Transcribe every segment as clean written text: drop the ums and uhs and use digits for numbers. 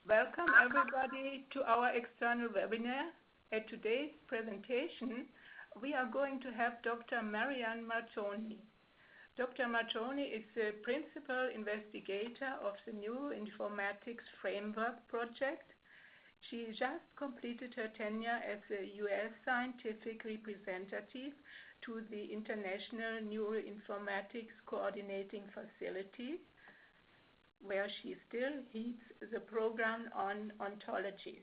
Welcome everybody to our external webinar. At today's presentation, we are going to have Dr. Maryann Martone. Dr. Martone is the principal investigator of the New Informatics Framework project. She just completed her tenure as a U.S. scientific representative to the International Neuroinformatics Coordinating Facility, where she still heads the program on ontologies.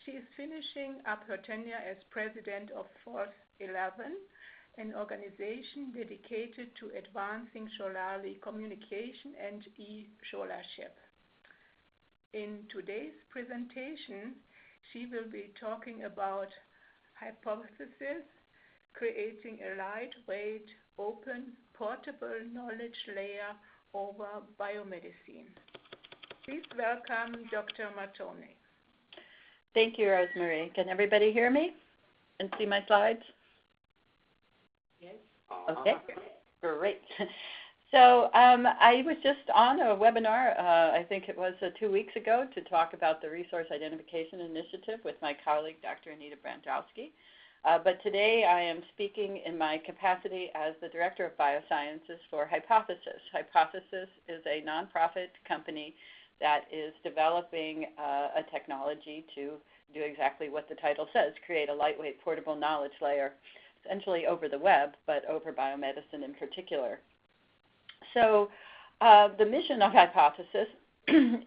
She is finishing up her tenure as president of Force 11, an organization dedicated to advancing scholarly communication and e-scholarship. In today's presentation, she will be talking about Hypothes.is, creating a lightweight, open, portable knowledge layer over biomedicine. Please welcome Dr. Martone. Thank you, Rosemary. Can everybody hear me and see my slides? Yes. Okay, great. So I was just on a webinar, I think it was 2 weeks ago, to talk about the Resource Identification Initiative with my colleague, Dr. Anita Brandowski. But today I am speaking in my capacity as the Director of Biosciences for Hypothes.is. Hypothes.is is a nonprofit company that is developing a technology to do exactly what the title says, create a lightweight portable knowledge layer, essentially over the web, but over biomedicine in particular. So the mission of Hypothes.is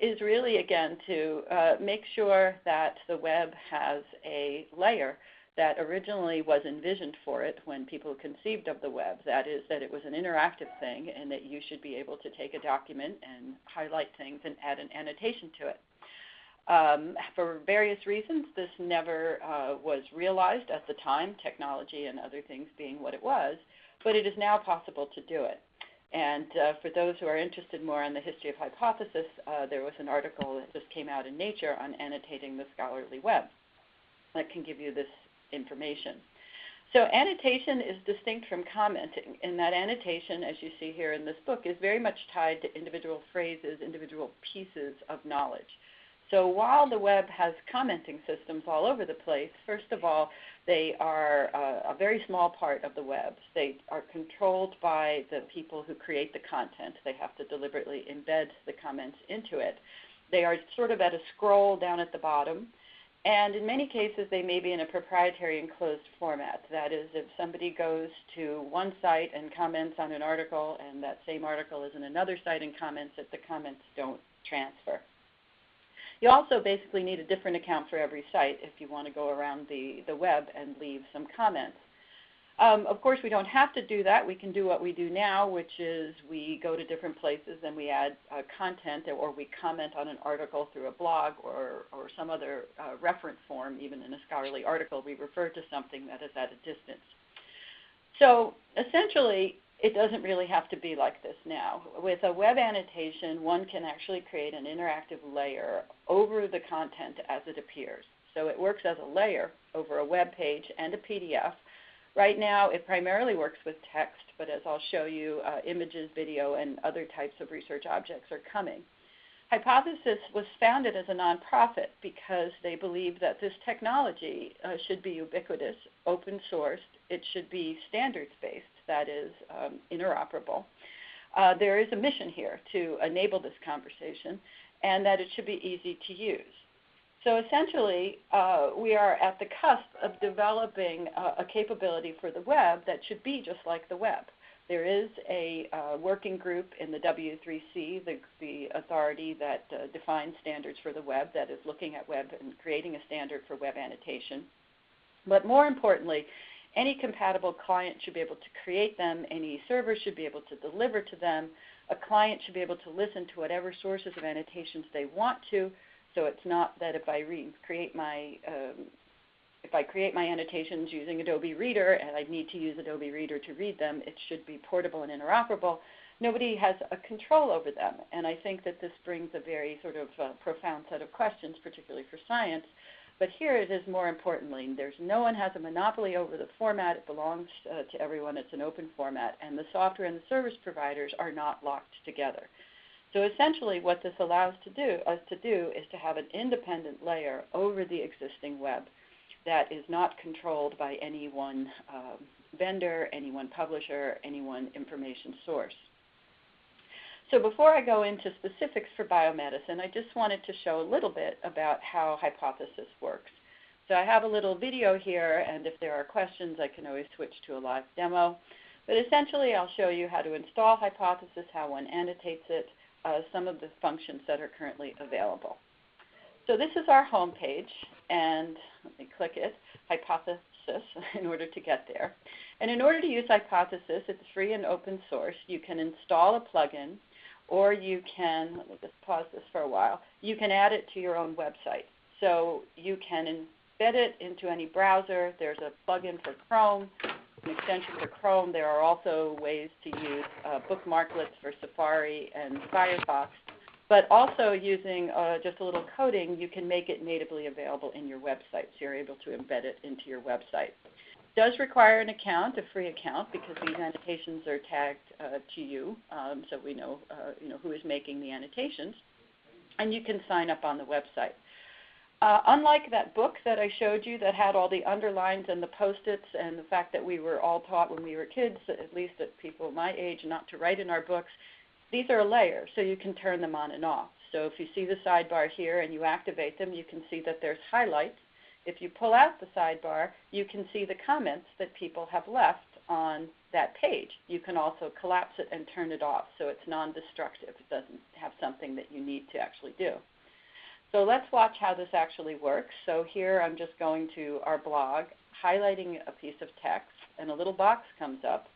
is really, again, to make sure that the web has a layer that originally was envisioned for it when people conceived of the web. That is, that it was an interactive thing and that you should be able to take a document and highlight things and add an annotation to it. For various reasons, this never was realized at the time, technology and other things being what it was, but it is now possible to do it. And for those who are interested more in the history of Hypothes.is, there was an article that just came out in Nature on annotating the scholarly web that can give you this information. So annotation is distinct from commenting, in that annotation, as you see here in this book, is very much tied to individual phrases, individual pieces of knowledge. So while the web has commenting systems all over the place, first of all, they are a very small part of the web. They are controlled by the people who create the content. They have to deliberately embed the comments into it. They are sort of at a scroll down at the bottom. And in many cases, they may be in a proprietary enclosed format. That is, if somebody goes to one site and comments on an article, and that same article is in another site and comments, that the comments don't transfer. You also basically need a different account for every site if you want to go around the web and leave some comments. Of course, we don't have to do that. We can do what we do now, which is we go to different places and we add content, or we comment on an article through a blog or some other reference form. Even in a scholarly article, we refer to something that is at a distance. So essentially, it doesn't really have to be like this now. With a web annotation, one can actually create an interactive layer over the content as it appears. So it works as a layer over a web page and a PDF. Right now, it primarily works with text, but as I'll show you, images, video, and other types of research objects are coming. Hypothes.is was founded as a nonprofit because they believe that this technology should be ubiquitous, open sourced. It should be standards-based, that is, interoperable. There is a mission here to enable this conversation, and that it should be easy to use. So essentially, we are at the cusp of developing a capability for the web that should be just like the web. There is a working group in the W3C, the authority that defines standards for the web, that is looking at web and creating a standard for web annotation. But more importantly, any compatible client should be able to create them. Any server should be able to deliver to them. A client should be able to listen to whatever sources of annotations they want to. So it's not that if I create my annotations using Adobe Reader and I need to use Adobe Reader to read them, it should be portable and interoperable. Nobody has a control over them. And I think that this brings a very sort of profound set of questions, particularly for science. But here it is more importantly, no one has a monopoly over the format. It belongs to everyone. It's an open format. And the software and the service providers are not locked together. So essentially what this allows us to do is to have an independent layer over the existing web that is not controlled by any one vendor, any one publisher, any one information source. So before I go into specifics for biomedicine, I just wanted to show a little bit about how Hypothesis works. So I have a little video here, and if there are questions, I can always switch to a live demo. But essentially, I'll show you how to install Hypothesis, how one annotates it, some of the functions that are currently available. So this is our home page, and let me click it, Hypothesis, in order to get there. And in order to use Hypothesis, it's free and open source. You can install a plugin, or you can, let me just pause this for a while, you can add it to your own website. So you can embed it into any browser. There's a plugin for Chrome, an extension for Chrome. There are also ways to use bookmarklets for Safari and Firefox. But also using just a little coding, you can make it natively available in your website. So you're able to embed it into your website. It does require an account, a free account, because these annotations are tagged to you, so we know, who is making the annotations. And you can sign up on the website. Unlike that book that I showed you that had all the underlines and the post-its and the fact that we were all taught when we were kids, at least at people my age, not to write in our books, these are layers, so you can turn them on and off. So if you see the sidebar here and you activate them, you can see that there's highlights. If you pull out the sidebar, you can see the comments that people have left on that page. You can also collapse it and turn it off, so it's non-destructive. It doesn't have something that you need to actually do. So let's watch how this actually works. So here I'm just going to our blog, highlighting a piece of text, and a little box comes up,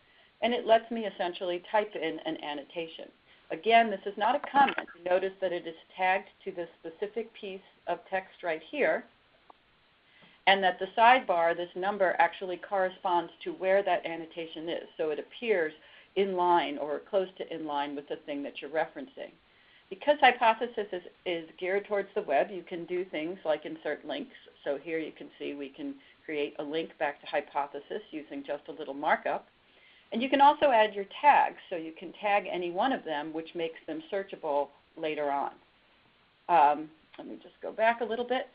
and it lets me essentially type in an annotation. Again, this is not a comment. You notice that it is tagged to this specific piece of text right here, and that the sidebar, this number, actually corresponds to where that annotation is. So it appears in line or close to in line with the thing that you're referencing. Because Hypothesis is geared towards the web, you can do things like insert links. So here you can see we can create a link back to Hypothesis using just a little markup. And you can also add your tags. So you can tag any one of them, which makes them searchable later on. Let me just go back a little bit.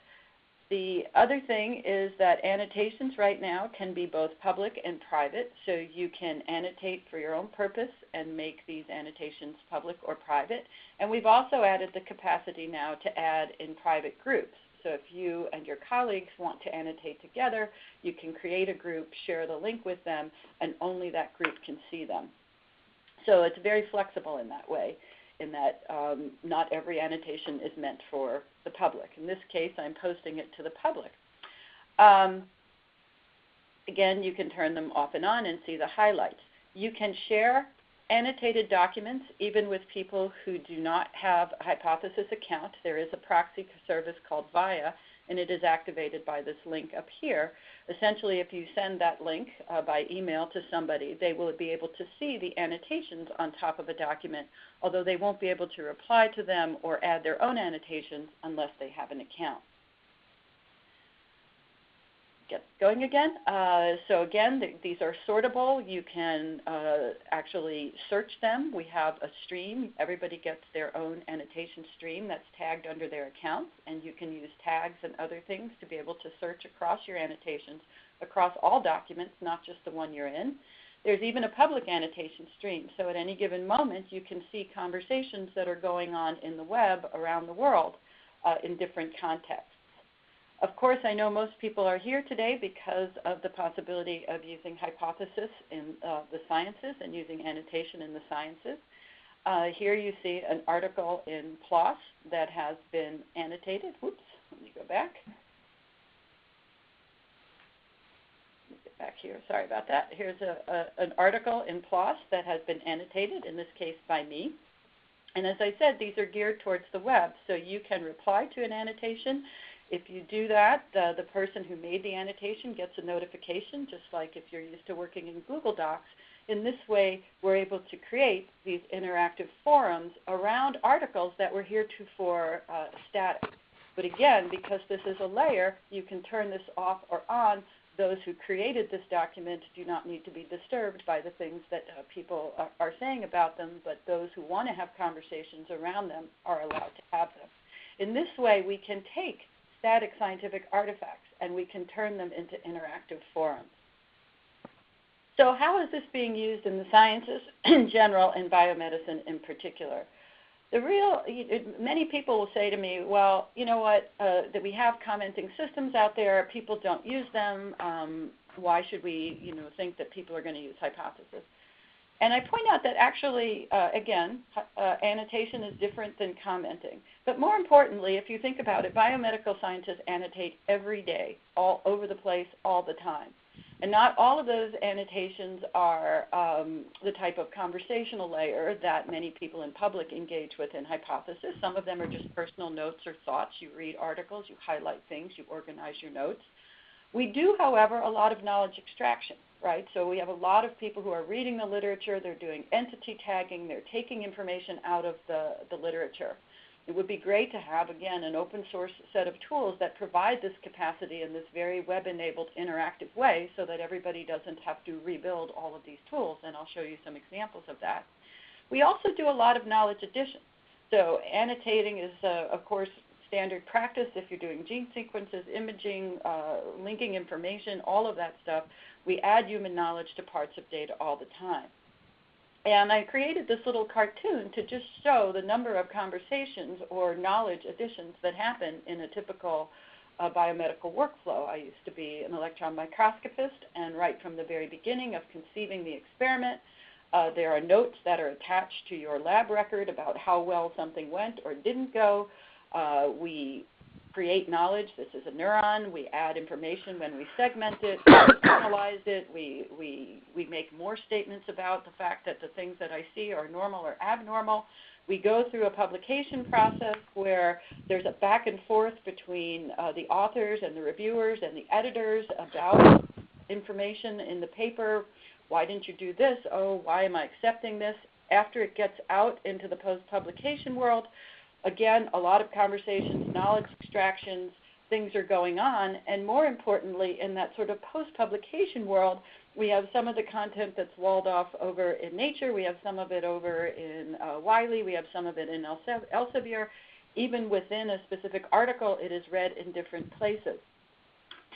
The other thing is that annotations right now can be both public and private, so you can annotate for your own purpose and make these annotations public or private. And we've also added the capacity now to add in private groups. So if you and your colleagues want to annotate together, you can create a group, share the link with them, and only that group can see them. So it's very flexible in that way, in that not every annotation is meant for the public. In this case, I'm posting it to the public. Again, you can turn them off and on and see the highlights. You can share annotated documents even with people who do not have a Hypothesis account. There is a proxy service called VIA, and it is activated by this link up here. Essentially, if you send that link by email to somebody, they will be able to see the annotations on top of a document, although they won't be able to reply to them or add their own annotations unless they have an account. Get going again. So again, these are sortable. You can actually search them. We have a stream. Everybody gets their own annotation stream that's tagged under their accounts, and you can use tags and other things to be able to search across your annotations, across all documents, not just the one you're in. There's even a public annotation stream. So at any given moment, you can see conversations that are going on in the web around the world in different contexts. Of course, I know most people are here today because of the possibility of using Hypothesis in the sciences and using annotation in the sciences. Here you see an article in PLOS that has been annotated. Whoops, let me go back. Let me get back here. Sorry about that. Here's an article in PLOS that has been annotated, in this case by me. And as I said, these are geared towards the web, so you can reply to an annotation. If you do that, the person who made the annotation gets a notification, just like if you're used to working in Google Docs. In this way, we're able to create these interactive forums around articles that were heretofore static. But again, because this is a layer, you can turn this off or on those who created this document do not need to be disturbed by the things that people are saying about them, but those who want to have conversations around them are allowed to have them. In this way, we can take static scientific artifacts and we can turn them into interactive forums. So how is this being used in the sciences in general and biomedicine in particular? Many people will say to me, well, you know what, that we have commenting systems out there, people don't use them, why should we think that people are going to use Hypothesis? And I point out that actually, again, annotation is different than commenting. But more importantly, if you think about it, biomedical scientists annotate every day, all over the place, all the time. And not all of those annotations are the type of conversational layer that many people in public engage with in Hypothesis. Some of them are just personal notes or thoughts. You read articles, you highlight things, you organize your notes. We do, however, a lot of knowledge extraction, right? So we have a lot of people who are reading the literature, they're doing entity tagging, they're taking information out of the literature. It would be great to have, again, an open source set of tools that provide this capacity in this very web-enabled interactive way so that everybody doesn't have to rebuild all of these tools, and I'll show you some examples of that. We also do a lot of knowledge addition. So annotating is, of course, standard practice if you're doing gene sequences, imaging, linking information, all of that stuff. We add human knowledge to parts of data all the time. And I created this little cartoon to just show the number of conversations or knowledge additions that happen in a typical biomedical workflow. I used to be an electron microscopist, and right from the very beginning of conceiving the experiment, there are notes that are attached to your lab record about how well something went or didn't go. We create knowledge. This is a neuron. We add information when we segment it, we analyze it, we make more statements about the fact that the things that I see are normal or abnormal. We go through a publication process where there's a back and forth between the authors and the reviewers and the editors about information in the paper. Why didn't you do this? Oh, why am I accepting this? After it gets out into the post-publication world, again, a lot of conversations, knowledge extractions, things are going on, and more importantly, in that sort of post-publication world, we have some of the content that's walled off over in Nature, we have some of it over in Wiley, we have some of it in Elsevier. Even within a specific article, it is read in different places.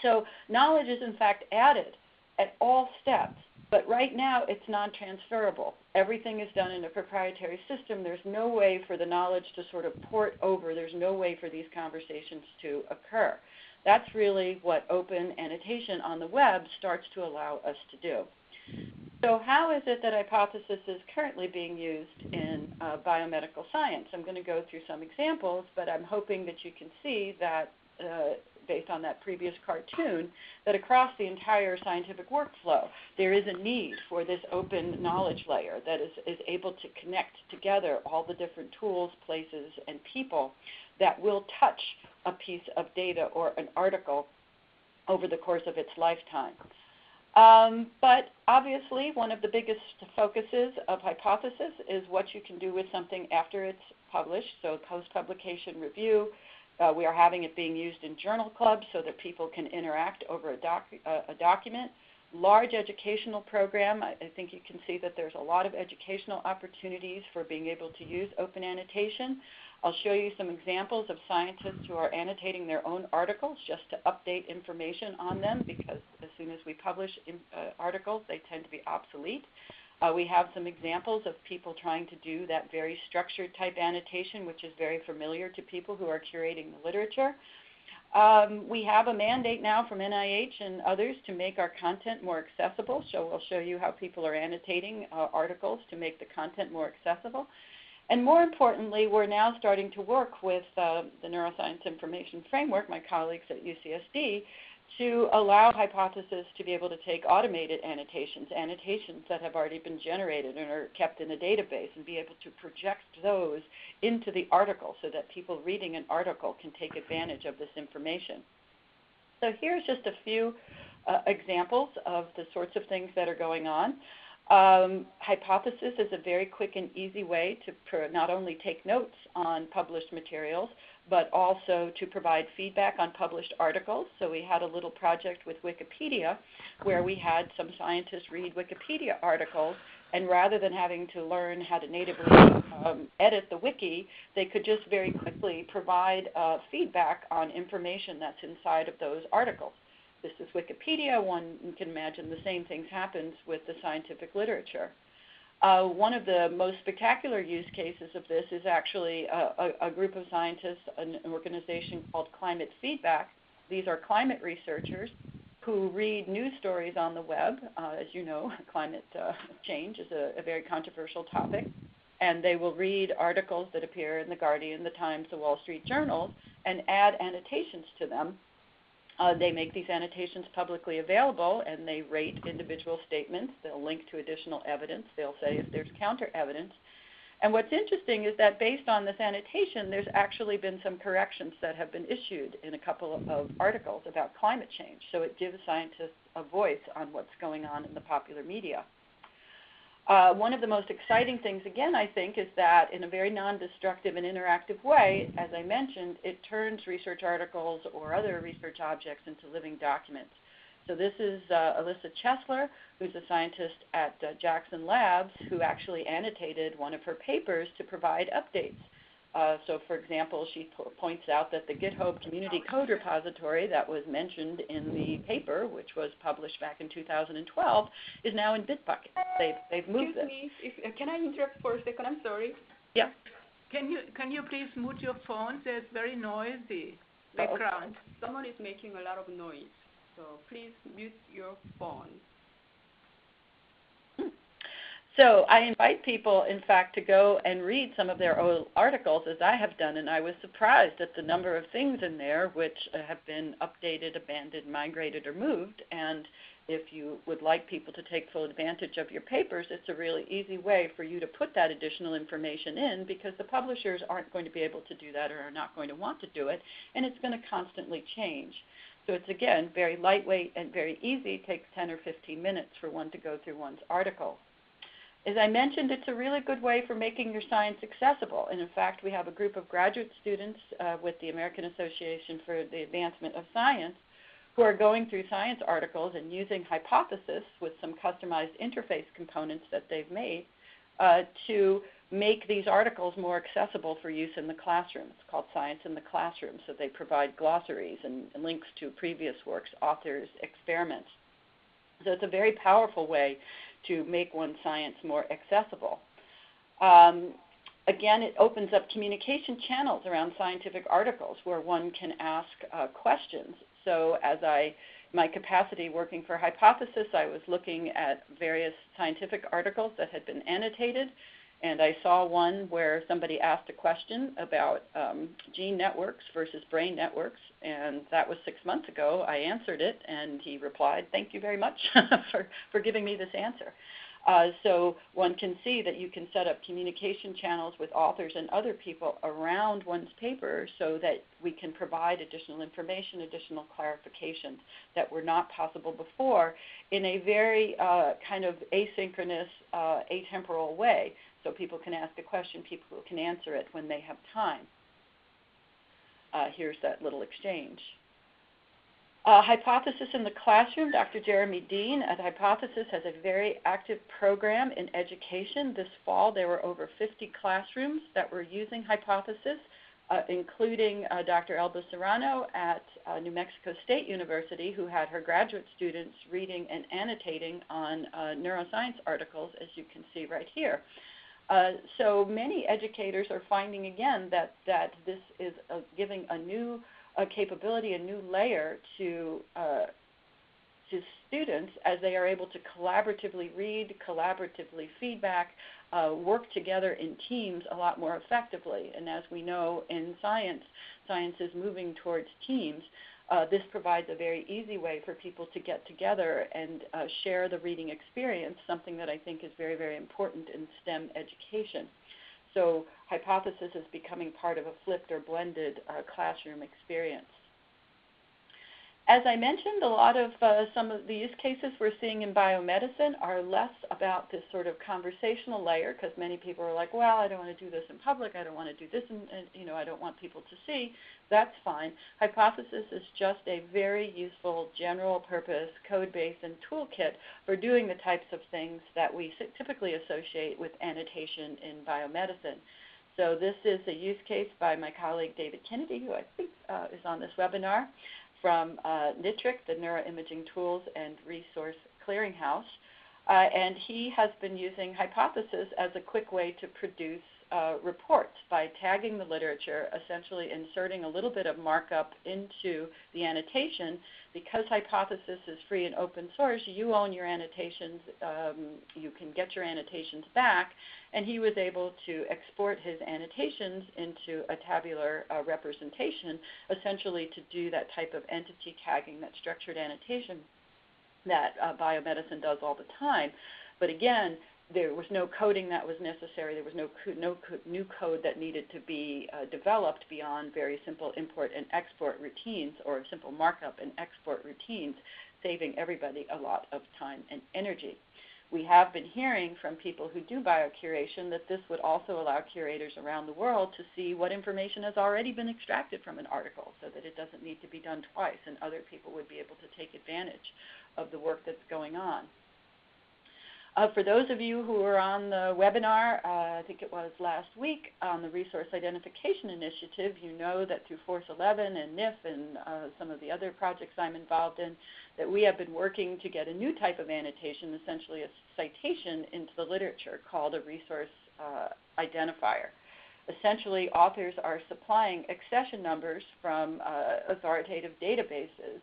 So knowledge is in fact added at all steps, but right now it's non-transferable. Everything is done in a proprietary system. There's no way for the knowledge to sort of port over. There's no way for these conversations to occur. That's really what open annotation on the web starts to allow us to do. So how is it that Hypothesis is currently being used in biomedical science? I'm going to go through some examples, but I'm hoping that you can see that based on that previous cartoon, that across the entire scientific workflow, there is a need for this open knowledge layer that is able to connect together all the different tools, places, and people that will touch a piece of data or an article over the course of its lifetime. But obviously, one of the biggest focuses of Hypothesis is what you can do with something after it's published, so post-publication review. We are having it being used in journal clubs so that people can interact over a document. Large educational program. I think you can see that there's a lot of educational opportunities for being able to use open annotation. I'll show you some examples of scientists who are annotating their own articles just to update information on them, because as soon as we publish articles, they tend to be obsolete. We have some examples of people trying to do that very structured type annotation, which is very familiar to people who are curating the literature. We have a mandate now from NIH and others to make our content more accessible, so we'll show you how people are annotating articles to make the content more accessible. And more importantly, we're now starting to work with the Neuroscience Information Framework, my colleagues at UCSD, to allow Hypothesis to be able to take automated annotations that have already been generated and are kept in a database, and be able to project those into the article so that people reading an article can take advantage of this information. So here's just a few examples of the sorts of things that are going on. Hypothesis is a very quick and easy way to not only take notes on published materials, but also to provide feedback on published articles. So we had a little project with Wikipedia where we had some scientists read Wikipedia articles, and rather than having to learn how to natively edit the wiki, they could just very quickly provide feedback on information that's inside of those articles. This is Wikipedia. One can imagine the same things happens with the scientific literature. One of the most spectacular use cases of this is actually a group of scientists, an organization called Climate Feedback. These are climate researchers who read news stories on the web. As you know, climate change is a very controversial topic. And they will read articles that appear in The Guardian, The Times, The Wall Street Journal, and add annotations to them. They make these annotations publicly available, and they rate individual statements. They'll link to additional evidence. They'll say if there's counter evidence. And what's interesting is that based on this annotation, there's actually been some corrections that have been issued in a couple of articles about climate change. So it gives scientists a voice on what's going on in the popular media. One of the most exciting things, again, I think, is that in a very non-destructive and interactive way, as I mentioned, it turns research articles or other research objects into living documents. So this is Alyssa Chesler, who's a scientist at Jackson Labs, who actually annotated one of her papers to provide updates. So, for example, she points out that the GitHub community code repository that was mentioned in the paper, which was published back in 2012, is now in Bitbucket. They've moved it. Excuse me, can I interrupt for a second? I'm sorry. Yeah. Can you please mute your phone? There's very noisy background. Someone is making a lot of noise, so please mute your phone. So I invite people, in fact, to go and read some of their old articles, as I have done, and I was surprised at the number of things in there which have been updated, abandoned, migrated, or moved. And if you would like people to take full advantage of your papers, it's a really easy way for you to put that additional information in, because the publishers aren't going to be able to do that or are not going to want to do it, and it's going to constantly change. So it's, again, very lightweight and very easy. It takes 10 or 15 minutes for one to go through one's article. As I mentioned, it's a really good way for making your science accessible. And in fact, we have a group of graduate students with the American Association for the Advancement of Science who are going through science articles and using Hypothesis with some customized interface components that they've made to make these articles more accessible for use in the classroom. It's called Science in the Classroom. So they provide glossaries and links to previous works, authors, experiments. So it's a very powerful way to make one's science more accessible. Again, it opens up communication channels around scientific articles where one can ask questions. So as my capacity working for Hypothesis, I was looking at various scientific articles that had been annotated, and I saw one where somebody asked a question about gene networks versus brain networks, and that was 6 months ago. I answered it, and he replied, "Thank you very much for giving me this answer." So one can see that you can set up communication channels with authors and other people around one's paper so that we can provide additional information, additional clarifications that were not possible before in a very kind of asynchronous, atemporal way. So people can ask a question, people can answer it when they have time. Here's that little exchange. Hypothesis in the classroom. Dr. Jeremy Dean at Hypothesis has a very active program in education. This fall, there were over 50 classrooms that were using Hypothesis, including Dr. Elba Serrano at New Mexico State University, who had her graduate students reading and annotating on neuroscience articles, as you can see right here. So many educators are finding, again, that this is giving a new capability, a new layer to students as they are able to collaboratively read, collaboratively feedback, work together in teams a lot more effectively. And as we know in science, science is moving towards teams. This provides a very easy way for people to get together and share the reading experience, something that I think is very, very important in STEM education. So Hypothesis is becoming part of a flipped or blended classroom experience. As I mentioned, a lot of some of the use cases we're seeing in biomedicine are less about this sort of conversational layer, because many people are like, well, I don't want to do this in public, I don't want to do this, and I don't want people to see. That's fine. Hypothesis is just a very useful general purpose code base and toolkit for doing the types of things that we typically associate with annotation in biomedicine. So this is a use case by my colleague David Kennedy, who I think is on this webinar, from NITRIC, the Neuroimaging Tools and Resource Clearinghouse. And he has been using Hypothesis as a quick way to produce reports by tagging the literature, essentially inserting a little bit of markup into the annotation. Because Hypothesis is free and open source, you own your annotations, you can get your annotations back, and he was able to export his annotations into a tabular representation, essentially to do that type of entity tagging, that structured annotation that biomedicine does all the time. But again, there was no coding that was necessary. There was no new code that needed to be developed beyond very simple import and export routines, or simple markup and export routines, saving everybody a lot of time and energy. We have been hearing from people who do biocuration that this would also allow curators around the world to see what information has already been extracted from an article, so that it doesn't need to be done twice, and other people would be able to take advantage of the work that's going on. For those of you who were on the webinar, I think it was last week, on the Resource Identification Initiative, you know that through Force 11 and NIF and some of the other projects I'm involved in, that we have been working to get a new type of annotation, essentially a citation into the literature, called a resource identifier. Essentially, authors are supplying accession numbers from authoritative databases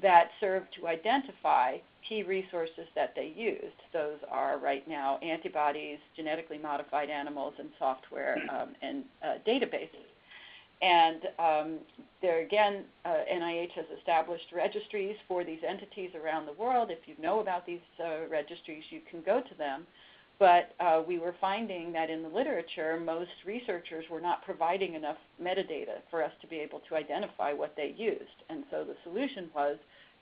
that serve to identify key resources that they used. Those are right now antibodies, genetically modified animals, and software and databases. And there again, NIH has established registries for these entities around the world. If you know about these registries, you can go to them. But we were finding that in the literature, most researchers were not providing enough metadata for us to be able to identify what they used. And so the solution was,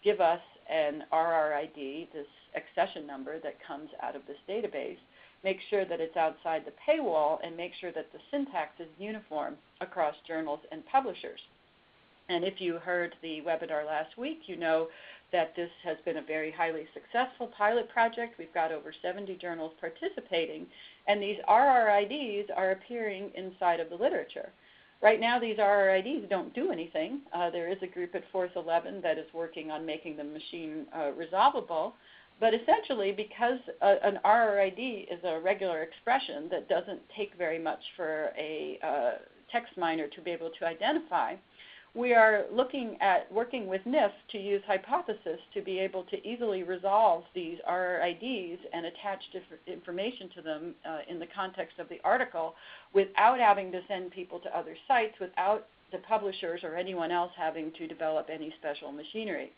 give us an RRID, this accession number that comes out of this database, make sure that it's outside the paywall, and make sure that the syntax is uniform across journals and publishers. And if you heard the webinar last week, you know that this has been a very highly successful pilot project. We've got over 70 journals participating, and these RRIDs are appearing inside of the literature. Right now, these RRIDs don't do anything. There is a group at Force 11 that is working on making them machine resolvable, but essentially, because an RRID is a regular expression that doesn't take very much for a text miner to be able to identify, we are looking at working with NIF to use Hypothesis to be able to easily resolve these RRIDs and attach different information to them in the context of the article without having to send people to other sites, without the publishers or anyone else having to develop any special machinery.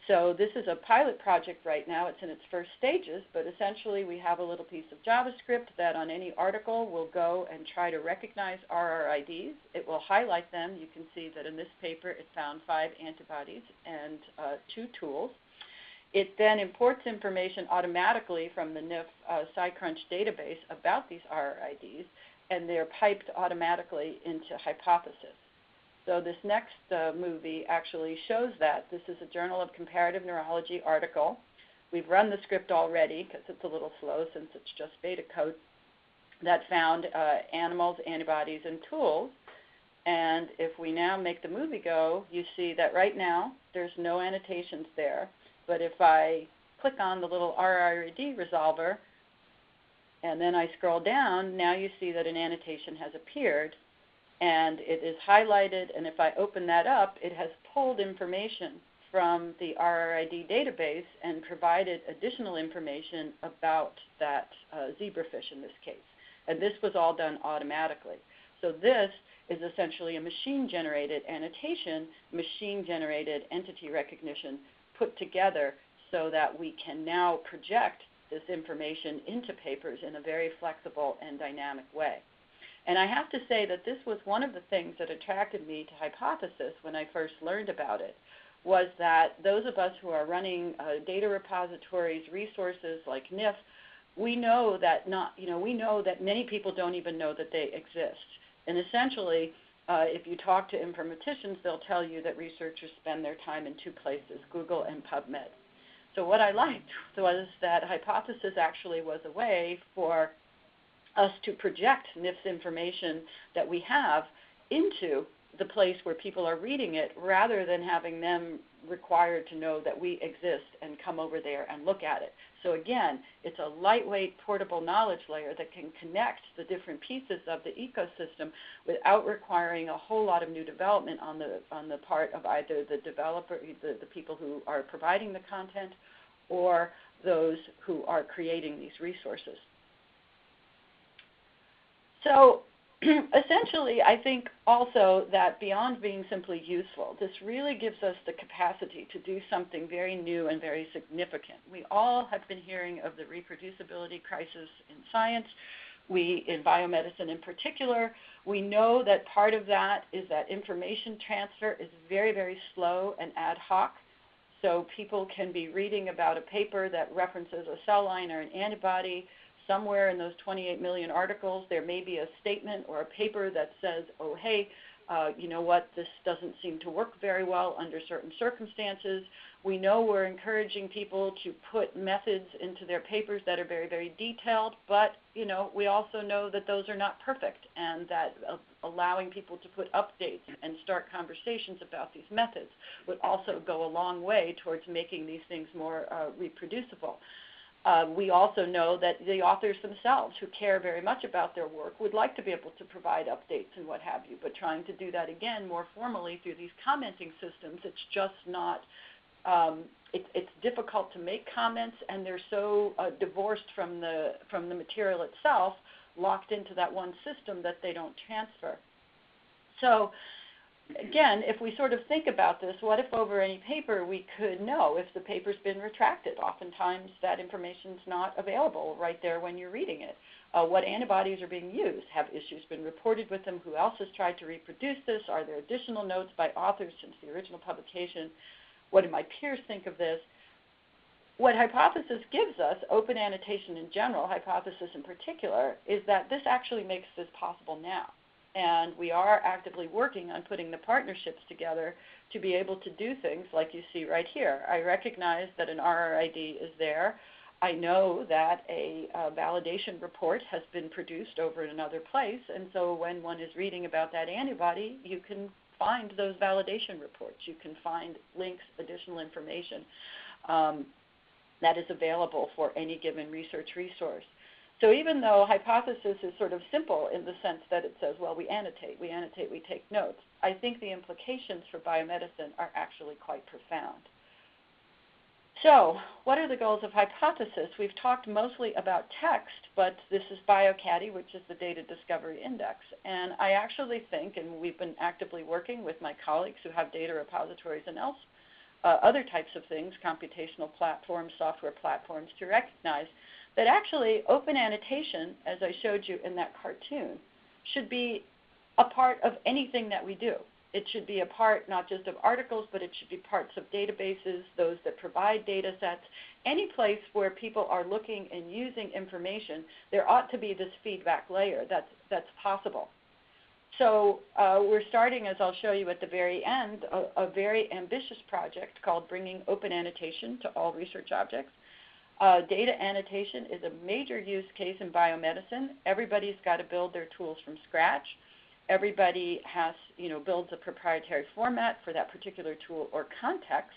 So this is a pilot project right now. It's in its first stages, but essentially we have a little piece of JavaScript that on any article will go and try to recognize RRIDs. It will highlight them. You can see that in this paper it found 5 antibodies and 2 tools. It then imports information automatically from the NIF SciCrunch database about these RRIDs, and they're piped automatically into Hypothesis. So this next movie actually shows that. This is a Journal of Comparative Neurology article. We've run the script already because it's a little slow since it's just beta code, that found animals, antibodies, and tools. And if we now make the movie go, you see that right now there's no annotations there. But if I click on the little RRID resolver and then I scroll down, now you see that an annotation has appeared. And it is highlighted, and if I open that up, it has pulled information from the RRID database and provided additional information about that zebrafish in this case. And this was all done automatically. So this is essentially a machine-generated annotation, machine-generated entity recognition put together so that we can now project this information into papers in a very flexible and dynamic way. And I have to say that this was one of the things that attracted me to Hypothesis when I first learned about it, was that those of us who are running data repositories, resources like NIF, we know that many people don't even know that they exist. And essentially, if you talk to informaticians, they'll tell you that researchers spend their time in two places, Google and PubMed. So what I liked was that Hypothesis actually was a way for us to project NIF's information that we have into the place where people are reading it, rather than having them required to know that we exist and come over there and look at it. So again, it's a lightweight, portable knowledge layer that can connect the different pieces of the ecosystem without requiring a whole lot of new development on the part of either the developer, the people who are providing the content, or those who are creating these resources. So essentially, I think also that beyond being simply useful, this really gives us the capacity to do something very new and very significant. We all have been hearing of the reproducibility crisis in science, in biomedicine in particular. We know that part of that is that information transfer is very, very slow and ad hoc. So people can be reading about a paper that references a cell line or an antibody. Somewhere in those 28 million articles, there may be a statement or a paper that says, oh, hey, you know what, this doesn't seem to work very well under certain circumstances. We know we're encouraging people to put methods into their papers that are very, very detailed, but we also know that those are not perfect, and that allowing people to put updates and start conversations about these methods would also go a long way towards making these things more reproducible. We also know that the authors themselves, who care very much about their work, would like to be able to provide updates and what have you, but trying to do that again more formally through these commenting systems, it's just not, it's difficult to make comments, and they're so divorced from the material itself, locked into that one system, that they don't transfer. So again, if we sort of think about this, what if over any paper we could know if the paper's been retracted? Oftentimes that information's not available right there when you're reading it. What antibodies are being used? Have issues been reported with them? Who else has tried to reproduce this? Are there additional notes by authors since the original publication? What do my peers think of this? What Hypothesis gives us, open annotation in general, Hypothesis in particular, is that this actually makes this possible now. And we are actively working on putting the partnerships together to be able to do things like you see right here. I recognize that an RRID is there. I know that a validation report has been produced over in another place, and so when one is reading about that antibody, you can find those validation reports. You can find links, additional information that is available for any given research resource. So even though Hypothesis is sort of simple in the sense that it says, well, we annotate, we take notes, I think the implications for biomedicine are actually quite profound. So what are the goals of Hypothesis? We've talked mostly about text, but this is bioCADDIE, which is the Data Discovery Index. And I actually think, and we've been actively working with my colleagues who have data repositories and other types of things, computational platforms, software platforms, to recognize that actually open annotation, as I showed you in that cartoon, should be a part of anything that we do. It should be a part not just of articles, but it should be parts of databases, those that provide data sets. Any place where people are looking and using information, there ought to be this feedback layer that's possible. So we're starting, as I'll show you at the very end, a very ambitious project called Bringing Open Annotation to All Research Objects. Data annotation is a major use case in biomedicine. Everybody's got to build their tools from scratch. Everybody has, builds a proprietary format for that particular tool or context.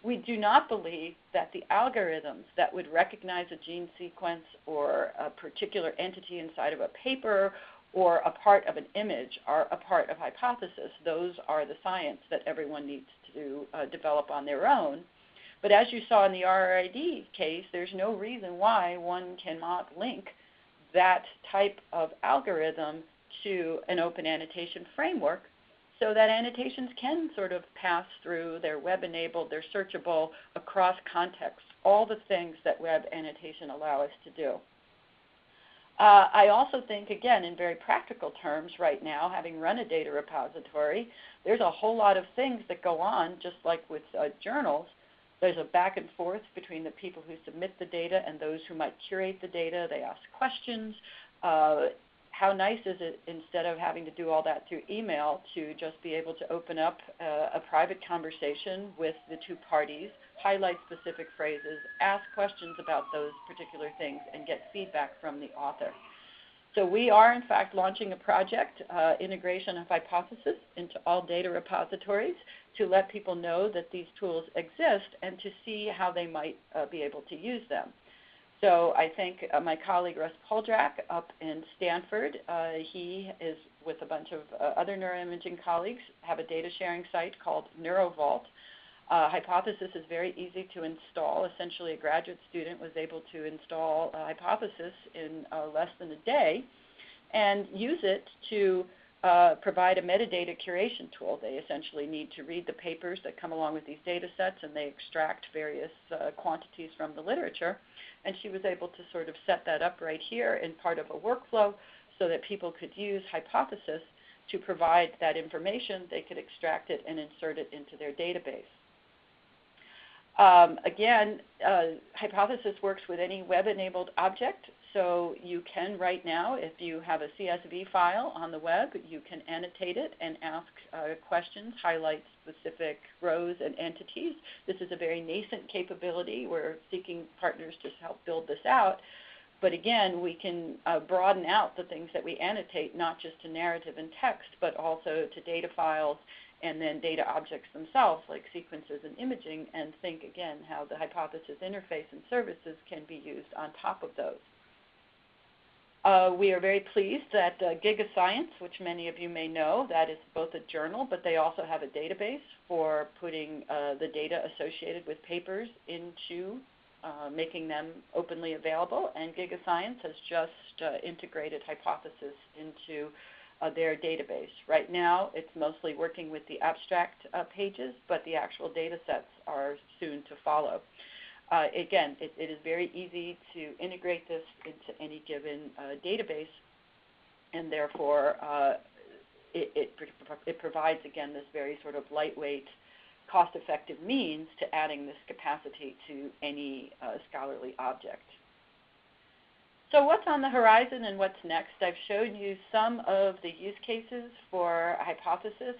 We do not believe that the algorithms that would recognize a gene sequence or a particular entity inside of a paper or a part of an image are a part of Hypothesis. Those are the science that everyone needs to develop on their own. But as you saw in the RRID case, there's no reason why one cannot link that type of algorithm to an open annotation framework so that annotations can sort of pass through, they're web-enabled, they're searchable across contexts, all the things that web annotation allow us to do. I also think, again, in very practical terms right now, having run a data repository, there's a whole lot of things that go on, just like with journals. There's a back and forth between the people who submit the data and those who might curate the data. They ask questions. How nice is it, instead of having to do all that through email, to just be able to open up a private conversation with the two parties, highlight specific phrases, ask questions about those particular things, and get feedback from the author. So we are, in fact, launching a project, integration of Hypothesis into all data repositories, to let people know that these tools exist and to see how they might be able to use them. So I think my colleague Russ Poldrak up in Stanford, he is with a bunch of other neuroimaging colleagues, have a data sharing site called NeuroVault. Hypothesis is very easy to install. Essentially, a graduate student was able to install Hypothesis in less than a day and use it to provide a metadata curation tool. They essentially need to read the papers that come along with these data sets, and they extract various quantities from the literature. And she was able to sort of set that up right here in part of a workflow so that people could use Hypothesis to provide that information. They could extract it and insert it into their database. Again, Hypothesis works with any web-enabled object. So you can right now, if you have a CSV file on the web, you can annotate it and ask questions, highlight specific rows and entities. This is a very nascent capability. We're seeking partners to help build this out. But again, we can broaden out the things that we annotate, not just to narrative and text, but also to data files and then data objects themselves, like sequences and imaging, and think again how the Hypothesis interface and services can be used on top of those. We are very pleased that GigaScience, which many of you may know, that is both a journal, but they also have a database for putting the data associated with papers into making them openly available. And GigaScience has just integrated Hypothesis into their database. Right now, it's mostly working with the abstract pages, but the actual data sets are soon to follow. Again, it is very easy to integrate this into any given database, and therefore it provides, again, this very sort of lightweight, cost-effective means to adding this capacity to any scholarly object. So what's on the horizon and what's next? I've shown you some of the use cases for Hypothesis.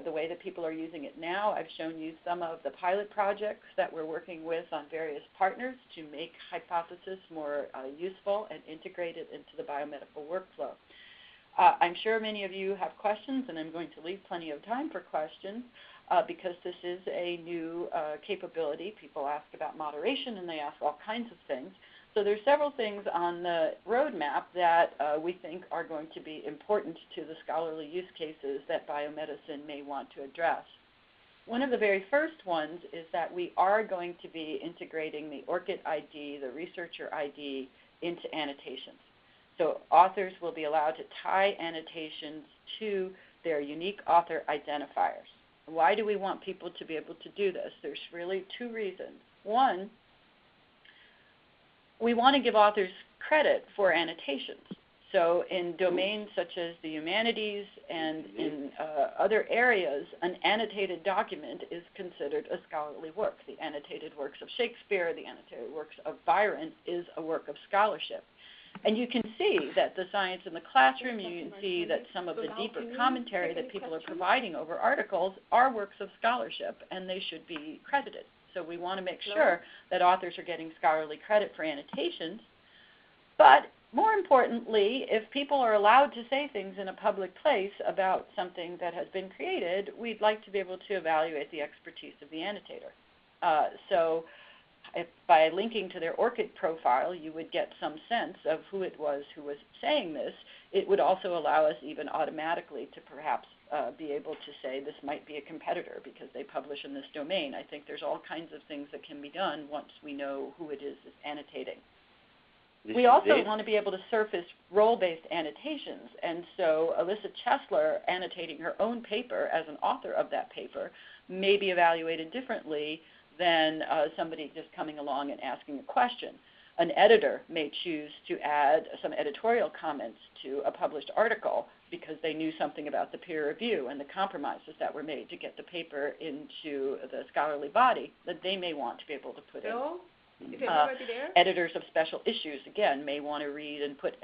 The way that people are using it now. I've shown you some of the pilot projects that we're working with on various partners to make Hypothesis more useful and integrated into the biomedical workflow. I'm sure many of you have questions, and I'm going to leave plenty of time for questions because this is a new capability. People ask about moderation, and they ask all kinds of things. So there's several things on the roadmap that we think are going to be important to the scholarly use cases that biomedicine may want to address. One of the very first ones is that we are going to be integrating the ORCID ID, the researcher ID, into annotations. So authors will be allowed to tie annotations to their unique author identifiers. Why do we want people to be able to do this? There's really two reasons. One, we want to give authors credit for annotations. So in domains such as the humanities and in other areas, an annotated document is considered a scholarly work. The annotated works of Shakespeare, the annotated works of Byron is a work of scholarship. And you can see that the science in the classroom, you can see that some of the deeper commentary that people are providing over articles are works of scholarship, and they should be credited. So we want to make sure that authors are getting scholarly credit for annotations. But more importantly, if people are allowed to say things in a public place about something that has been created, we'd like to be able to evaluate the expertise of the annotator. So if by linking to their ORCID profile, you would get some sense of who it was who was saying this. It would also allow us even automatically to perhaps be able to say this might be a competitor because they publish in this domain. I think there's all kinds of things that can be done once we know who it is that's annotating. We also want to be able to surface role-based annotations, and so Alyssa Chesler annotating her own paper as an author of that paper may be evaluated differently than somebody just coming along and asking a question. An editor may choose to add some editorial comments to a published article because they knew something about the peer review and the compromises that were made to get the paper into the scholarly body that they may want to be able to put in. Is everybody there? Editors of special issues, again, may want to read and put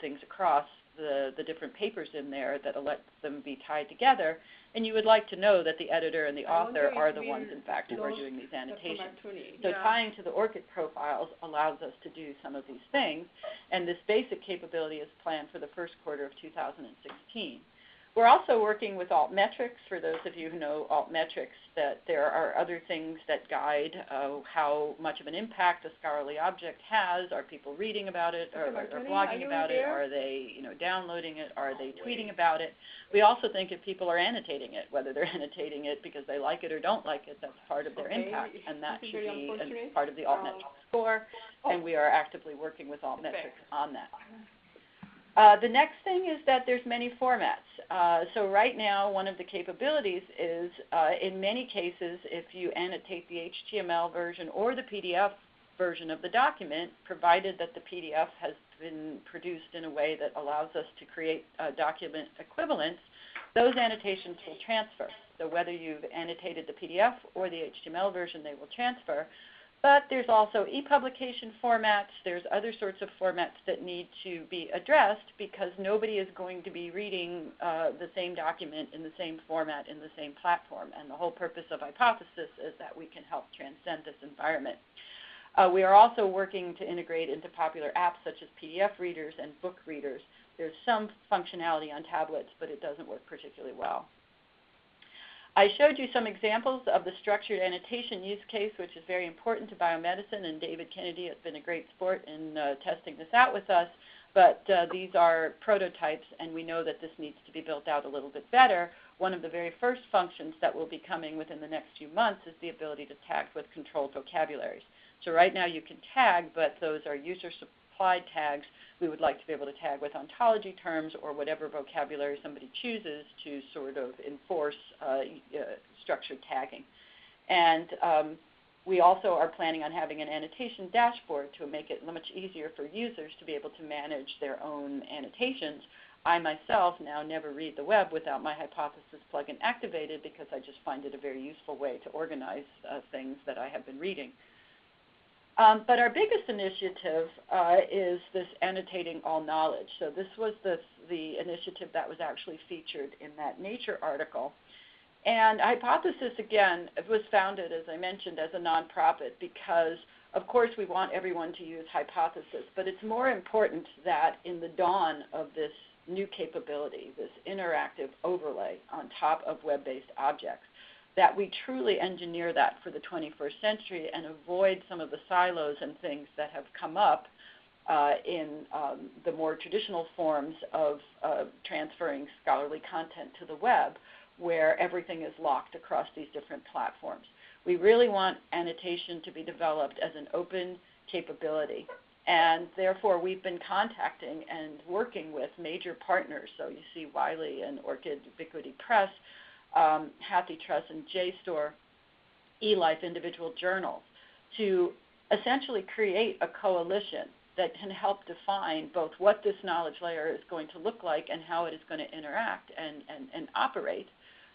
things across the different papers in there that let them be tied together, and you would like to know that the editor and the author are the ones, in fact, who are doing these annotations. So tying to the ORCID profiles allows us to do some of these things, and this basic capability is planned for the first quarter of 2016. We're also working with altmetrics. For those of you who know altmetrics, that there are other things that guide how much of an impact a scholarly object has. Are people reading about it, or blogging about it? Are they downloading it? Are they tweeting about it? We also think if people are annotating it, whether they're annotating it because they like it or don't like it, that's part of their impact, and that should be part of the altmetric score, and we are actively working with altmetrics on that. The next thing is that there's many formats. So right now, one of the capabilities is, in many cases, if you annotate the HTML version or the PDF version of the document, provided that the PDF has been produced in a way that allows us to create document equivalents, those annotations will transfer. So whether you've annotated the PDF or the HTML version, they will transfer. But there's also e-publication formats. There's other sorts of formats that need to be addressed because nobody is going to be reading the same document in the same format in the same platform. And the whole purpose of Hypothesis is that we can help transcend this environment. We are also working to integrate into popular apps such as PDF readers and book readers. There's some functionality on tablets, but it doesn't work particularly well. I showed you some examples of the structured annotation use case, which is very important to biomedicine, and David Kennedy has been a great sport in testing this out with us. But these are prototypes, and we know that this needs to be built out a little bit better. One of the very first functions that will be coming within the next few months is the ability to tag with controlled vocabularies. So right now you can tag, but those are user-supplied tags. We would like to be able to tag with ontology terms or whatever vocabulary somebody chooses to sort of enforce structured tagging. And we also are planning on having an annotation dashboard to make it much easier for users to be able to manage their own annotations. I myself now never read the web without my Hypothesis plugin activated because I just find it a very useful way to organize things that I have been reading. But our biggest initiative is this annotating all knowledge. So this was the initiative that was actually featured in that Nature article. And Hypothesis, again, was founded, as I mentioned, as a nonprofit because, of course, we want everyone to use Hypothesis. But it's more important that in the dawn of this new capability, this interactive overlay on top of web-based objects, that we truly engineer that for the 21st century and avoid some of the silos and things that have come up in the more traditional forms of transferring scholarly content to the web, where everything is locked across these different platforms. We really want annotation to be developed as an open capability. And therefore, we've been contacting and working with major partners. So you see Wiley and ORCID Ubiquity Press, HathiTrust and JSTOR, eLife individual journals, to essentially create a coalition that can help define both what this knowledge layer is going to look like and how it is going to interact and operate,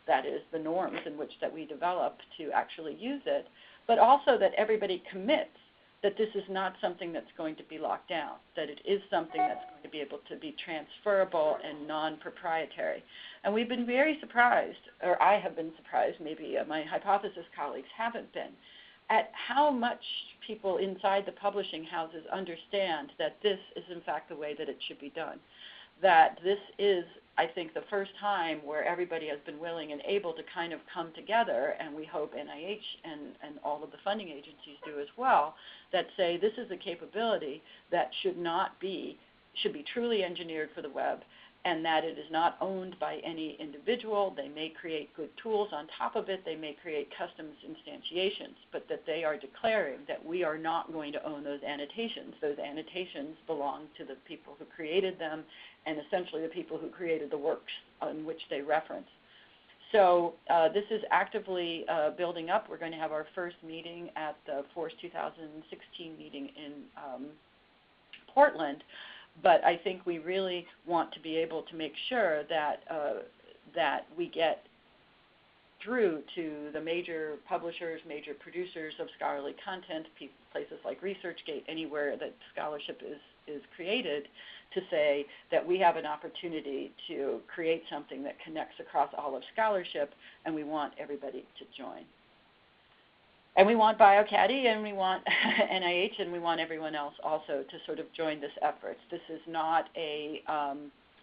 that is, the norms in which that we develop to actually use it, but also that everybody commits that this is not something that's going to be locked down, that it is something that's going to be able to be transferable and non-proprietary. And we've been very surprised, or I have been surprised, maybe my Hypothesis colleagues haven't been, at how much people inside the publishing houses understand that this is in fact the way that it should be done. That this is, I think, the first time where everybody has been willing and able to kind of come together, and we hope NIH and all of the funding agencies do as well, that say this is a capability that should be truly engineered for the web, and that it is not owned by any individual. They may create good tools on top of it. They may create custom instantiations, but that they are declaring that we are not going to own those annotations. Those annotations belong to the people who created them and essentially the people who created the works on which they reference. So this is actively building up. We're going to have our first meeting at the Force 2016 meeting in Portland. But I think we really want to be able to make sure that that we get through to the major publishers, major producers of scholarly content, places like ResearchGate, anywhere that scholarship is created, to say that we have an opportunity to create something that connects across all of scholarship, and we want everybody to join. And we want bioCADDIE, and we want NIH, and we want everyone else also to sort of join this effort. This is not a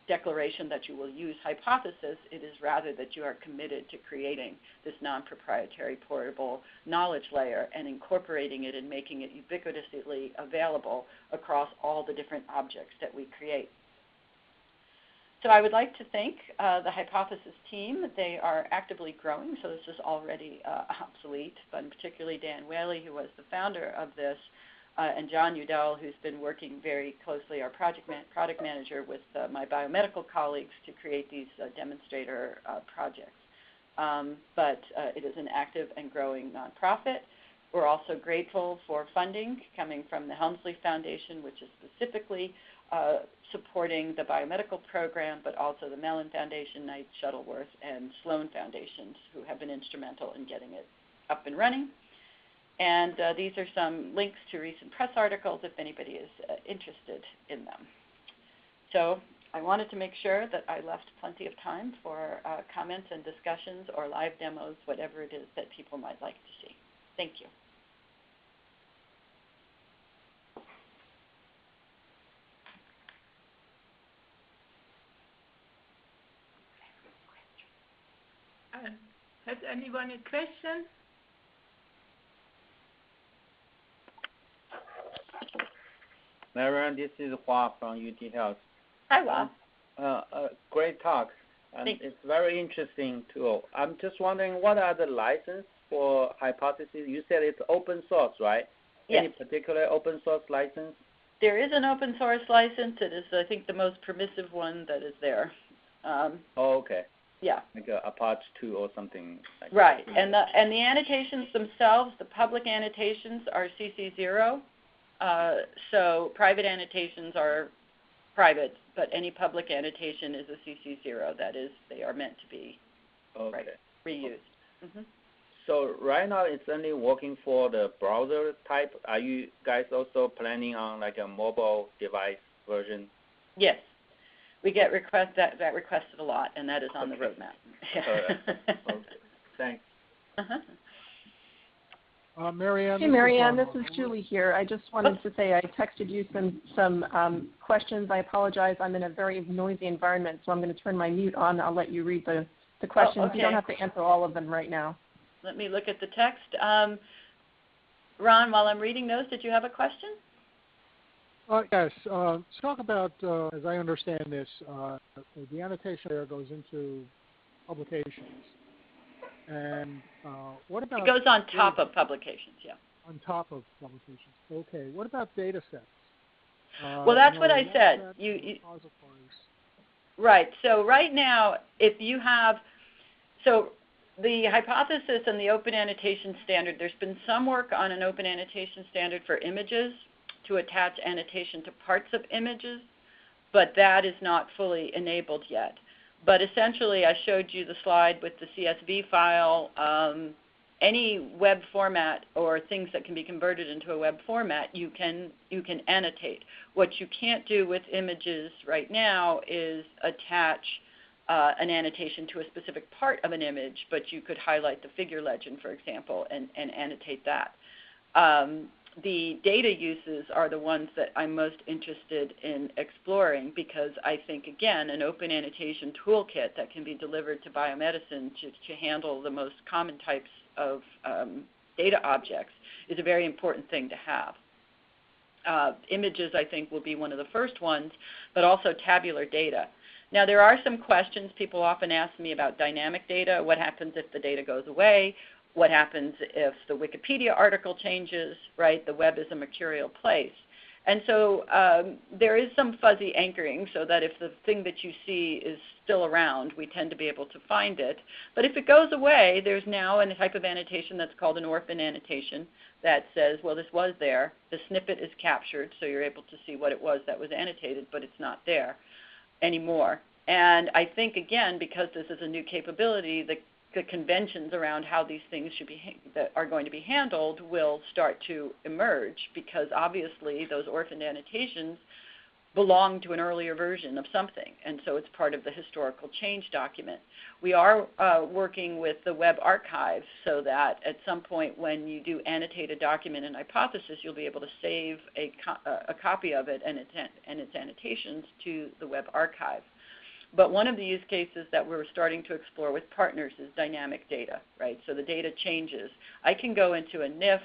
declaration that you will use Hypothesis. It is rather that you are committed to creating this non-proprietary portable knowledge layer and incorporating it and making it ubiquitously available across all the different objects that we create. So I would like to thank the Hypothesis team. They are actively growing, so this is already obsolete, but particularly Dan Whaley, who was the founder of this, and John Udell, who's been working very closely, our product manager, with my biomedical colleagues to create these demonstrator projects. But it is an active and growing nonprofit. We're also grateful for funding coming from the Helmsley Foundation, which is specifically supporting the biomedical program, but also the Mellon Foundation, Knight, Shuttleworth, and Sloan Foundations, who have been instrumental in getting it up and running. And these are some links to recent press articles if anybody is interested in them. So I wanted to make sure that I left plenty of time for comments and discussions or live demos, whatever it is that people might like to see. Thank you. Has anyone a question? Maryann, this is Hua from UT Health. Hi, Hua. Great talk, and Thanks. It's very interesting tool. I'm just wondering, what are the licenses for Hypothesis? You said it's open source, right? Yes. Any particular open source license? There is an open source license. It is, I think, the most permissive one that is there. Oh, okay. Yeah. Like a Apache 2 or something like Right. that. And the annotations themselves, the public annotations are CC0. So private annotations are private, but any public annotation is a CC0. That is, they are meant to be reused. Mm-hmm. So right now it's only working for the browser type. Are you guys also planning on like a mobile device version? Yes. We get that requested a lot, and that is on the roadmap. Okay. Thanks. Uh-huh. Maryann. Hey, Maryann, this is Julie here. I just wanted to say I texted you some questions. I apologize. I'm in a very noisy environment, so I'm going to turn my mute on. I'll let you read the questions. Oh, okay. You don't have to answer all of them right now. Let me look at the text. Ron, while I'm reading those, did you have a question? Yes. Talk about, as I understand this, the annotation there goes into publications. And what about... It goes on top of publications, yeah. On top of publications. Okay. What about data sets? Well, that's what I said. Right. So right now, if you have... So the Hypothesis and the Open Annotation Standard, there's been some work on an Open Annotation Standard for images to attach annotation to parts of images, but that is not fully enabled yet. But essentially, I showed you the slide with the CSV file. Any web format or things that can be converted into a web format, you can annotate. What you can't do with images right now is attach an annotation to a specific part of an image, but you could highlight the figure legend, for example, and annotate that. The data uses are the ones that I'm most interested in exploring, because I think, again, an open annotation toolkit that can be delivered to biomedicine to handle the most common types of data objects is a very important thing to have. Images, I think, will be one of the first ones, but also tabular data. Now, there are some questions. People often ask me about dynamic data. What happens if the data goes away? What happens if the Wikipedia article changes, right? The web is a mercurial place. And so there is some fuzzy anchoring, so that if the thing that you see is still around. We tend to be able to find it. But if it goes away, there's now a type of annotation that's called an orphan annotation that says, well, this was there. The snippet is captured, so you're able to see what it was that was annotated, but it's not there anymore. And I think, again, because this is a new capability, the conventions around how these things should be that are going to be handled will start to emerge, because obviously those orphaned annotations belong to an earlier version of something, and so it's part of the historical change document. We are working with the web archive so that at some point when you do annotate a document in Hypothesis, you'll be able to save a copy of it and its annotations to the web archive. But one of the use cases that we're starting to explore with partners is dynamic data, right? So the data changes. I can go into a NIF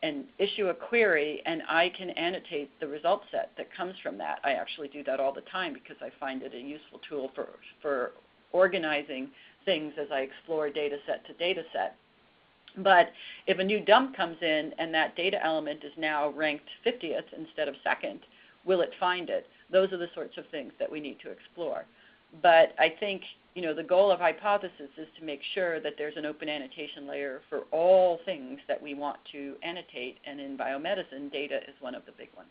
and issue a query, and I can annotate the result set that comes from that. I actually do that all the time because I find it a useful tool for organizing things as I explore data set to data set. But if a new dump comes in and that data element is now ranked 50th instead of second, will it find it? Those are the sorts of things that we need to explore. But I think, the goal of Hypothesis is to make sure that there's an open annotation layer for all things that we want to annotate, and in biomedicine, data is one of the big ones.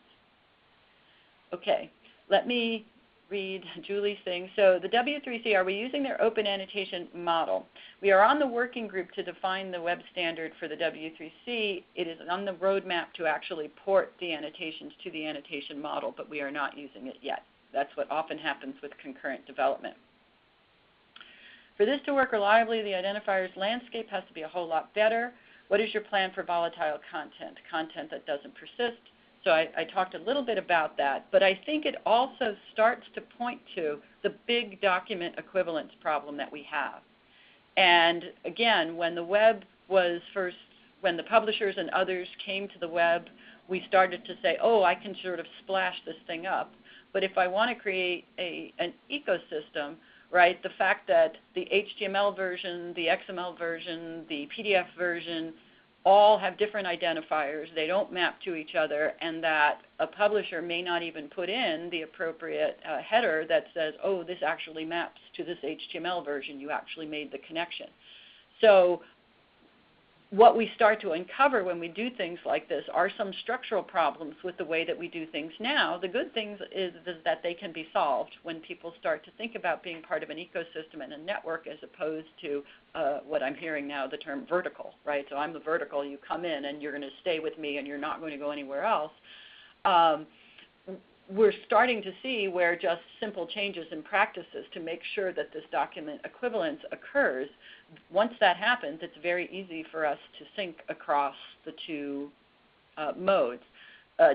Okay, let me read Julie's thing. So the W3C, are we using their open annotation model? We are on the working group to define the web standard for the W3C. It is on the roadmap to actually port the annotations to the annotation model, but we are not using it yet. That's what often happens with concurrent development. For this to work reliably, the identifier's landscape has to be a whole lot better. What is your plan for volatile content that doesn't persist? So I talked a little bit about that, but I think it also starts to point to the big document equivalence problem that we have. And again, when the web was first, when the publishers and others came to the web, we started to say, oh, I can sort of splash this thing up. But if I want to create an ecosystem, right, the fact that the HTML version, the XML version, the PDF version all have different identifiers, they don't map to each other, and that a publisher may not even put in the appropriate header that says, oh, this actually maps to this HTML version, you actually made the connection. So what we start to uncover when we do things like this are some structural problems with the way that we do things now. The good thing is that they can be solved when people start to think about being part of an ecosystem and a network, as opposed to what I'm hearing now, the term vertical, right? So I'm the vertical, you come in and you're going to stay with me and you're not going to go anywhere else. We're starting to see where just simple changes in practices to make sure that this document equivalence occurs. Once that happens, it's very easy for us to sync across the two modes.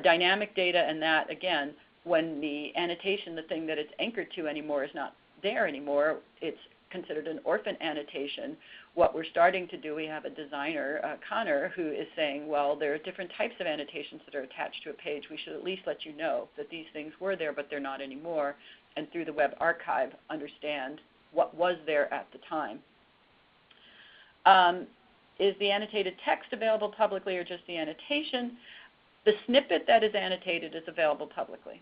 Dynamic data, and that, again, when the annotation, the thing that it's anchored to anymore, is not there anymore, it's considered an orphan annotation. What we're starting to do, we have a designer, Connor, who is saying, well, there are different types of annotations that are attached to a page. We should at least let you know that these things were there, but they're not anymore, and through the web archive, understand what was there at the time. Is the annotated text available publicly or just the annotation? The snippet that is annotated is available publicly.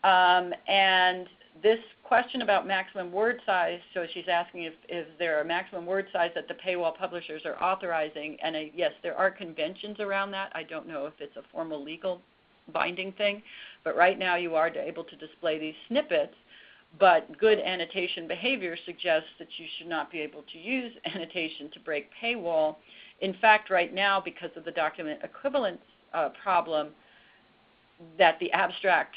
And this question about maximum word size, so she's asking if there are maximum word size that the paywall publishers are authorizing, and yes, there are conventions around that. I don't know if it's a formal legal binding thing, but right now you are able to display these snippets, but good annotation behavior suggests that you should not be able to use annotation to break paywall. In fact, right now, because of the document equivalence problem, that the abstract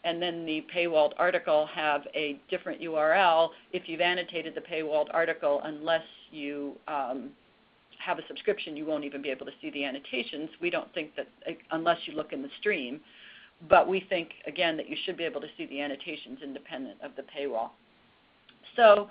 and then the paywalled article have a different URL. If you've annotated the paywalled article, unless you have a subscription, you won't even be able to see the annotations. We don't think that, unless you look in the stream, but we think, again, that you should be able to see the annotations independent of the paywall. So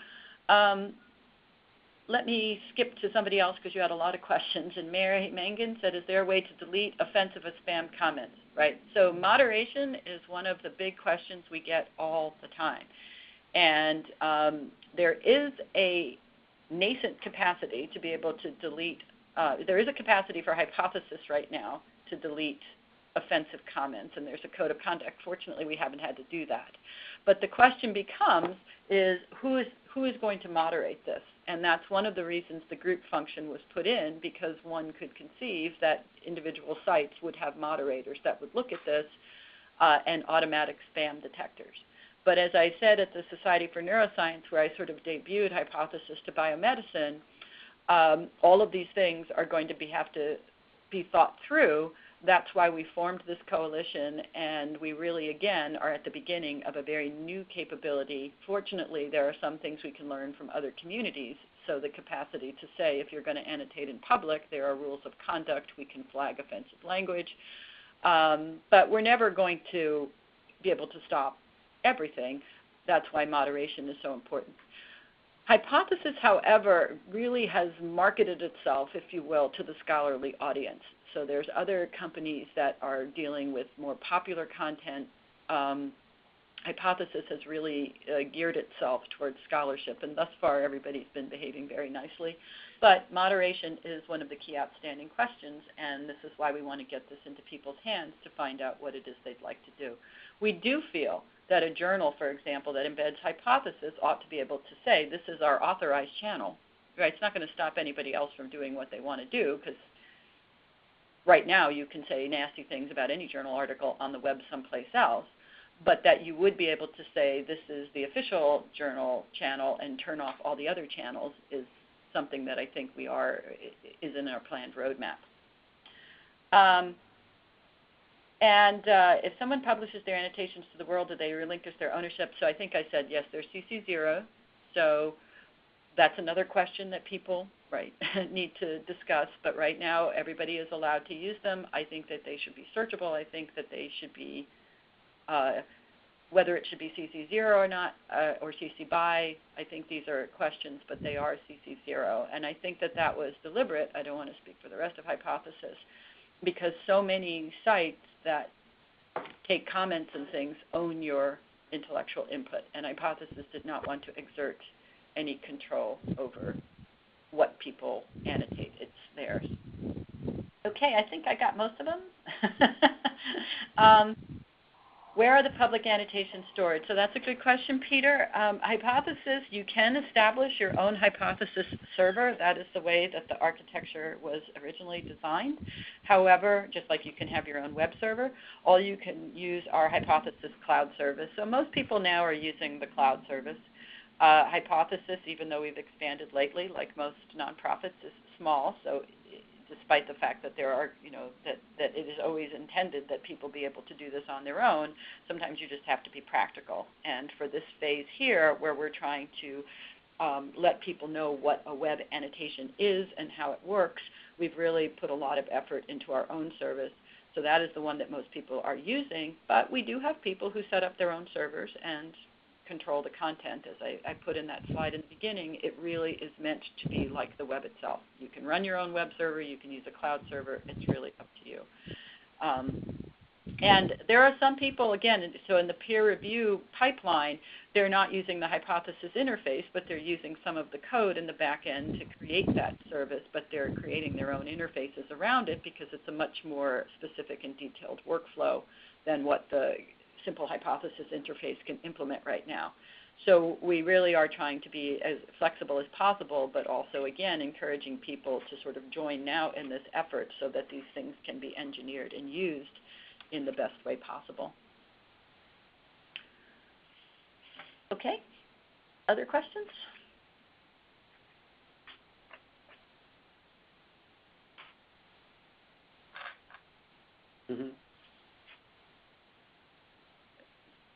let me skip to somebody else because you had a lot of questions. And Mary Mangan said, is there a way to delete offensive or spam comments? Right. So moderation is one of the big questions we get all the time. And there is a nascent capacity to be able to delete. There is a capacity for Hypothesis right now to delete offensive comments, and there's a code of conduct. Fortunately, we haven't had to do that. But the question becomes is who is going to moderate this? And that's one of the reasons the group function was put in, because one could conceive that individual sites would have moderators that would look at this and automatic spam detectors. But as I said at the Society for Neuroscience, where I sort of debuted Hypothesis to biomedicine, all of these things are going to have to be thought through. That's why we formed this coalition, and we really, again, are at the beginning of a very new capability. Fortunately, there are some things we can learn from other communities, so the capacity to say if you're going to annotate in public, there are rules of conduct, we can flag offensive language, but we're never going to be able to stop everything. That's why moderation is so important. Hypothesis, however, really has marketed itself, if you will, to the scholarly audience. So there's other companies that are dealing with more popular content. Hypothesis has really geared itself towards scholarship, and thus far everybody's been behaving very nicely. But moderation is one of the key outstanding questions, and this is why we want to get this into people's hands to find out what it is they'd like to do. We do feel that a journal, for example, that embeds hypothesis ought to be able to say, this is our authorized channel. Right? It's not going to stop anybody else from doing what they want to do, because right now you can say nasty things about any journal article on the web someplace else, but that you would be able to say this is the official journal channel and turn off all the other channels is something that I think is in our planned roadmap. If someone publishes their annotations to the world, do they relinquish their ownership? So I think I said yes, they're CC0. So that's another question that people need to discuss. But right now, everybody is allowed to use them. I think that they should be searchable. I think that they should be, whether it should be CC0 or not, or CC BY, I think these are questions, but they are CC0. And I think that that was deliberate. I don't want to speak for the rest of Hypothesis, because so many sites that take comments and things own your intellectual input, and Hypothesis did not want to exert any control over what people annotate. It's theirs. Okay, I think I got most of them. Where are the public annotations stored? So that's a good question, Peter. Hypothesis, you can establish your own Hypothesis server. That is the way that the architecture was originally designed. However, just like you can have your own web server, all you can use our Hypothesis cloud service. So most people now are using the cloud service. Hypothesis, even though we've expanded lately, like most nonprofits, is small. So despite the fact that there are, that it is always intended that people be able to do this on their own, sometimes you just have to be practical. And for this phase here, where we're trying to let people know what a web annotation is and how it works, we've really put a lot of effort into our own service. So that is the one that most people are using. But we do have people who set up their own servers and control the content. As I put in that slide in the beginning, it really is meant to be like the web itself. You can run your own web server, you can use a cloud server, it's really up to you. And there are some people, again, so in the peer review pipeline, they're not using the Hypothesis interface, but they're using some of the code in the back end to create that service, but they're creating their own interfaces around it because it's a much more specific and detailed workflow than what the simple Hypothesis interface can implement right now. So we really are trying to be as flexible as possible, but also, again, encouraging people to sort of join now in this effort so that these things can be engineered and used in the best way possible. Okay, other questions?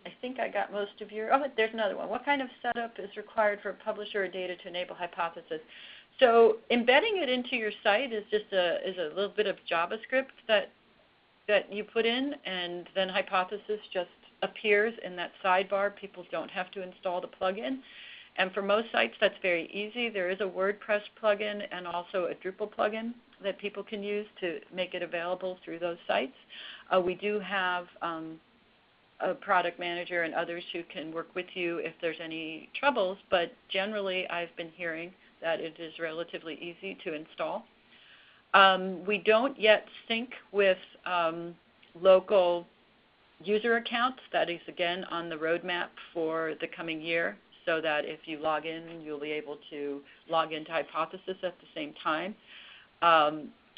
I think I got most of your, there's another one. What kind of setup is required for a publisher or data to enable Hypothesis? So embedding it into your site is just a little bit of JavaScript that you put in, and then Hypothesis just appears in that sidebar. People don't have to install the plugin. And for most sites, that's very easy. There is a WordPress plugin and also a Drupal plugin that people can use to make it available through those sites. We do have a product manager and others who can work with you if there's any troubles, but generally I've been hearing that it is relatively easy to install. We don't yet sync with local user accounts. That is, again, on the roadmap for the coming year, so that if you log in, you'll be able to log into Hypothesis at the same time.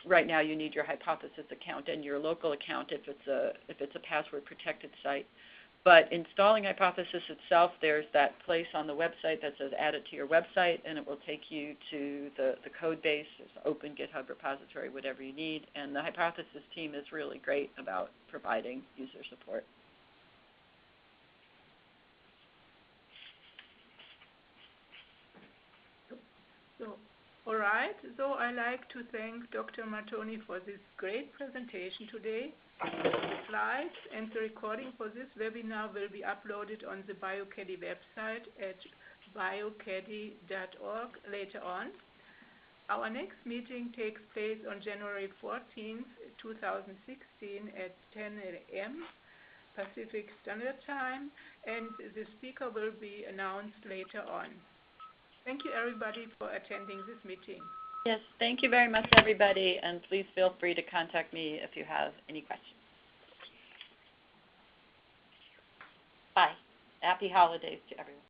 Right now, you need your Hypothesis account and your local account if it's a password-protected site. But installing Hypothesis itself, there's that place on the website that says add it to your website, and it will take you to the code base. There's an open GitHub repository, whatever you need. And the Hypothesis team is really great about providing user support. All right, so I'd like to thank Dr. Martone for this great presentation today. The slides and the recording for this webinar will be uploaded on the bioCADDIE website at bioCADDIE.org later on. Our next meeting takes place on January 14th, 2016 at 10 a.m. Pacific Standard Time, and the speaker will be announced later on. Thank you, everybody, for attending this meeting. Yes, thank you very much, everybody, and please feel free to contact me if you have any questions. Bye. Happy holidays to everyone.